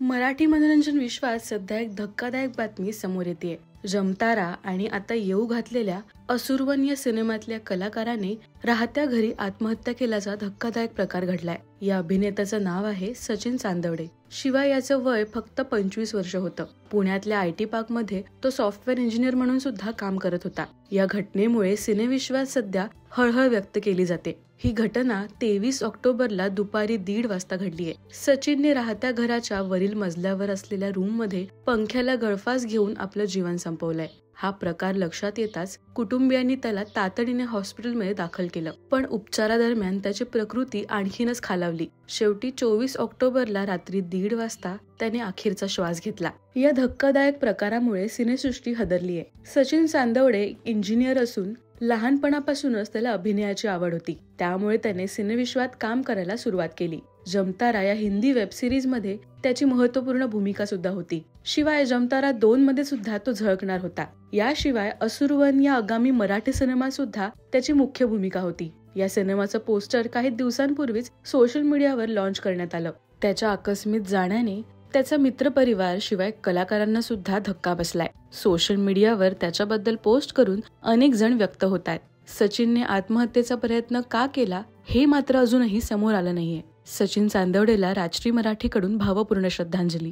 मराठी मनोरंजन विश्वात सध्या एक धक्कादायक बातमी समोर येते। जमतारा आणि आता येऊ घातलेल्या असुरवन या सिनेमातल्या कलाकाराने राहत्या घरी आत्महत्या केल्याचा धक्कादायक प्रकार घडलाय। या अभिनेत्याचं नाव आहे सचिन चांदवडे। शिवाय याचं वय फक्त 25 वर्ष होतं। पुण्यातल्या IT पार्क मध्ये तो सॉफ्टवेअर इंजिनियर म्हणून सुद्धा काम करत होता। या घटनेमुळे सिनेविश्वात सध्या हळहळ व्यक्त केली जाते। ही घटना 23 ऑक्टोबरला दुपारी 1:30 वाजता घडलीय। सचिनने राहत्या घराच्या वरील मजल्यावर असलेल्या रूम मध्ये पंख्याला गळफास घेऊन आपलं जीवन संपवलंय। हा प्रकार लक्षात येताच कुटुंबियांनी त्याला तातडीने हॉस्पिटलमध्ये दाखल केलं, पण उपचारादरम्यान त्याची प्रकृती आणखीनच खालावली। शेवटी 24 ऑक्टोबरला रात्री 1:30 वाजता त्याने अखेरचा श्वास घेतला। या धक्कादायक प्रकारामुळे सिनेसृष्टी हादरलीय। सचिन चांदवडे इंजिनियर असून लहानपणापासूनच त्याला अभिनयाची आवड होती, त्यामुळे त्याने सिनेविश्वात काम करायला सुरुवात केली। जमतारा या हिंदी वेब सिरीज मध्ये त्याची महत्त्वपूर्ण भूमिका सुद्धा होती। शिवाय जमतारा 2 मध्ये सुद्धा तो झळकणार होता। याशिवाय असुरवन या आगामी मराठी सिनेमात सुद्धा त्याची मुख्य भूमिका होती। या सिनेमाचं पोस्टर काही दिवसांपूर्वीच सोशल मीडियावर लॉन्च करण्यात आलं। त्याच्या आकस्मिक जाण्याने त्याचा मित्रपरिवार शिवाय कलाकारांना सुद्धा धक्का बसलाय। सोशल मीडियावर त्याच्याबद्दल पोस्ट करून अनेक जण व्यक्त होत आहेत। सचिनने आत्महत्येचा प्रयत्न का केला हे मात्र अजूनही समोर आलं नाहीये। सचिन चांदवडेला राजश्री मराठीकडून भावपूर्ण श्रद्धांजली।